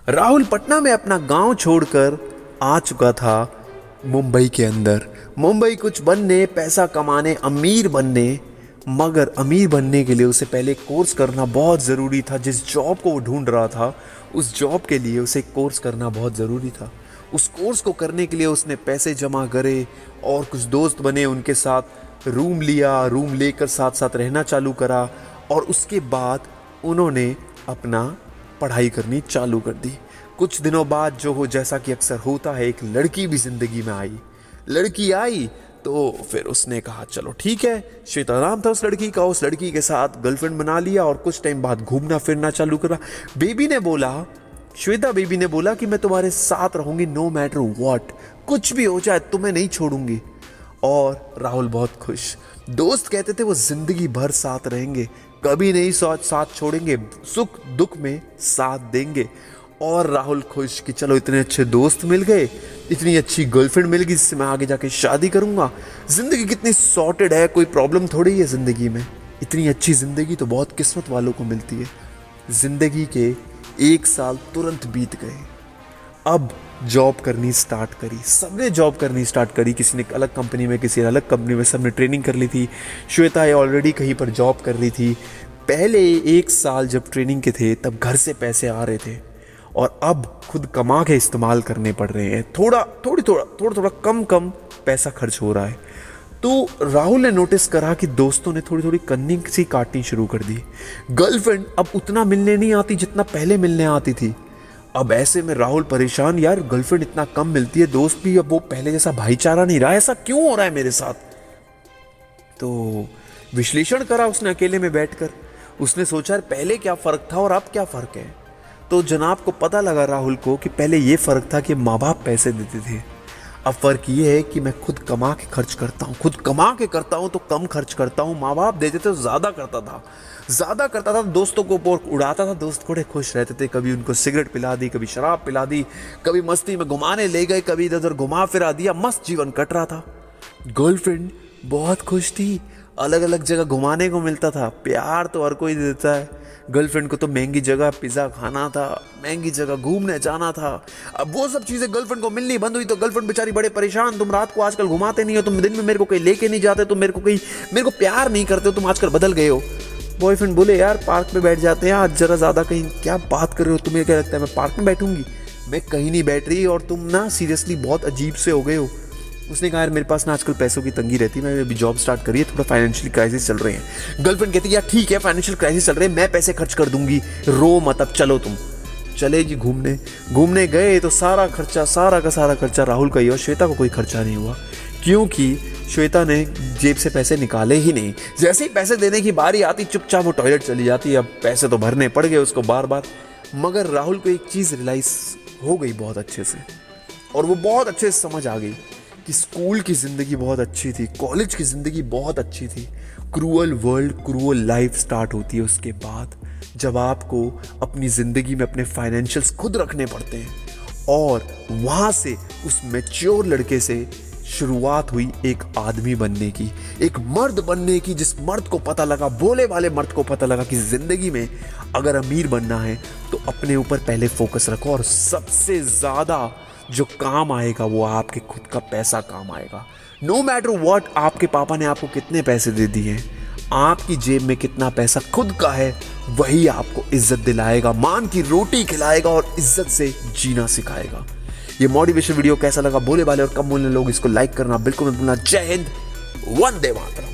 राहुल पटना में अपना गांव छोड़कर आ चुका था मुंबई के अंदर। मुंबई कुछ बनने, पैसा कमाने, अमीर बनने। मगर अमीर बनने के लिए उसे पहले कोर्स करना बहुत ज़रूरी था। जिस जॉब को वो ढूंढ रहा था, उस जॉब के लिए उसे कोर्स करना बहुत ज़रूरी था। उस कोर्स को करने के लिए उसने पैसे जमा करे और कुछ दोस्त बने, उनके साथ रूम लिया। रूम लेकर साथ साथ रहना चालू करा और उसके बाद उन्होंने अपना पढ़ाई करनी चालू कर दी। कुछ दिनों बाद जो हो, जैसा कि अक्सर होता है, एक लड़की भी जिंदगी में आई। लड़की आई तो फिर उसने कहा चलो ठीक है। श्वेता नाम था उस लड़की का। उस लड़की के साथ गर्लफ्रेंड बना लिया और कुछ टाइम बाद घूमना फिरना चालू करा। बेबी ने बोला, श्वेता बेबी ने बोला कि मैं तुम्हारे साथ रहूंगी नो मैटर व्हाट, कुछ भी हो जाए तुम्हें नहीं छोड़ूंगी। और राहुल बहुत खुश। दोस्त कहते थे वो जिंदगी भर साथ रहेंगे, कभी नहीं साथ छोड़ेंगे, सुख दुख में साथ देंगे। और राहुल खुश कि चलो इतने अच्छे दोस्त मिल गए, इतनी अच्छी गर्लफ्रेंड मिल गई जिससे मैं आगे जाके शादी करूंगा। जिंदगी कितनी सॉर्टेड है, कोई प्रॉब्लम थोड़ी है जिंदगी में। इतनी अच्छी जिंदगी तो बहुत किस्मत वालों को मिलती है। जिंदगी के 1 साल तुरंत बीत गए। अब जॉब करनी स्टार्ट करी, सबने जॉब करनी स्टार्ट करी। किसी ने अलग कंपनी में, किसी ने अलग कंपनी में, सबने ट्रेनिंग कर ली थी। श्वेता ऑलरेडी कहीं पर जॉब कर रही थी। पहले 1 साल जब ट्रेनिंग के थे तब घर से पैसे आ रहे थे और अब खुद कमा के इस्तेमाल करने पड़ रहे हैं। थोड़ा कम पैसा खर्च हो रहा है। तो राहुल ने नोटिस करा कि दोस्तों ने थोड़ी कन्नी सी काटनी शुरू कर दी। गर्लफ्रेंड अब उतना मिलने नहीं आती जितना पहले मिलने आती थी। अब ऐसे में राहुल परेशान, यार गर्लफ्रेंड इतना कम मिलती है, दोस्त भी अब वो पहले जैसा भाईचारा नहीं रहा, ऐसा क्यों हो रहा है मेरे साथ। तो विश्लेषण करा उसने अकेले में बैठकर। उसने सोचा पहले क्या फर्क था और अब क्या फर्क है। तो जनाब को पता लगा राहुल को कि पहले ये फर्क था कि माँ बाप पैसे देते थे, अब फर्क ये है कि मैं खुद कमा के खर्च करता हूँ। खुद कमा के करता हूँ तो कम खर्च करता हूँ। माँ बाप देते थे तो ज़्यादा करता था, दोस्तों को उड़ाता था, दोस्त थोड़े खुश रहते थे। कभी उनको सिगरेट पिला दी, कभी शराब पिला दी, कभी मस्ती में घुमाने ले गए, कभी इधर उधर घुमा फिरा दिया। मस्त जीवन कट रहा था। गर्लफ्रेंड बहुत खुश थी, अलग अलग जगह घुमाने को मिलता था। प्यार तो हर कोई देता है, गर्लफ्रेंड को तो महंगी जगह पिज़्ज़ा खाना था, महंगी जगह घूमने जाना था। अब वो सब चीज़ें गर्लफ्रेंड को मिलनी बंद हुई तो गर्लफ्रेंड बेचारी बड़े परेशान। तुम रात को आजकल घुमाते नहीं हो, तुम दिन में मेरे को कहीं लेके नहीं जाते, तुम मेरे को प्यार नहीं करते हो, तुम आजकल बदल गए हो। बॉयफ्रेंड बोले यार पार्क में बैठ जाते हैं आज जरा ज़्यादा। कहीं क्या बात कर रहे हो, तुम्हें क्या लगता है मैं पार्क में बैठूंगी? मैं कहीं नहीं बैठ रही और तुम ना सीरियसली बहुत अजीब से हो गए हो। उसने कहा यार मेरे पास ना आजकल पैसों की तंगी रहती है, मैं अभी जॉब स्टार्ट करी है, थोड़ा फाइनेंशियल क्राइसिस चल रहे हैं। गर्लफ्रेंड कहती है यार ठीक है फाइनेंशियल क्राइसिस चल रहे हैं, मैं पैसे खर्च कर दूंगी, रो मत, अब चलो तुम। चले जी घूमने गए तो सारा का सारा खर्चा राहुल का ही और श्वेता को कोई खर्चा नहीं हुआ, क्योंकि श्वेता ने जेब से पैसे निकाले ही नहीं। जैसे ही पैसे देने की बारी आती चुपचाप वो टॉयलेट चली जाती। अब पैसे तो भरने पड़ गए उसको बार बार। मगर राहुल को एक चीज़ रियलाइज हो गई बहुत अच्छे से, और वो बहुत अच्छे से समझ आ गई कि स्कूल की ज़िंदगी बहुत अच्छी थी, कॉलेज की ज़िंदगी बहुत अच्छी थी। Cruel world, cruel life start होती है उसके बाद, जब आपको अपनी ज़िंदगी में अपने फाइनेंशियल्स खुद रखने पड़ते हैं। और वहाँ से उस मैच्योर लड़के से शुरुआत हुई एक आदमी बनने की, एक मर्द बनने की, जिस मर्द को पता लगा, भोले वाले मर्द को पता लगा कि ज़िंदगी में अगर अमीर बनना है तो अपने ऊपर पहले फोकस रखो और सबसे ज़्यादा जो काम आएगा वो आपके खुद का पैसा काम आएगा। नो मैटर व्हाट आपके पापा ने आपको कितने पैसे दे दिए, आपकी जेब में कितना पैसा खुद का है, वही आपको इज्जत दिलाएगा, मान की रोटी खिलाएगा और इज्जत से जीना सिखाएगा। ये मोटिवेशन वीडियो कैसा लगा? भोले वाले और कम बोलने लोग इसको लाइक करना बिल्कुल मत भूलना। जय हिंद, वंदे मातरम।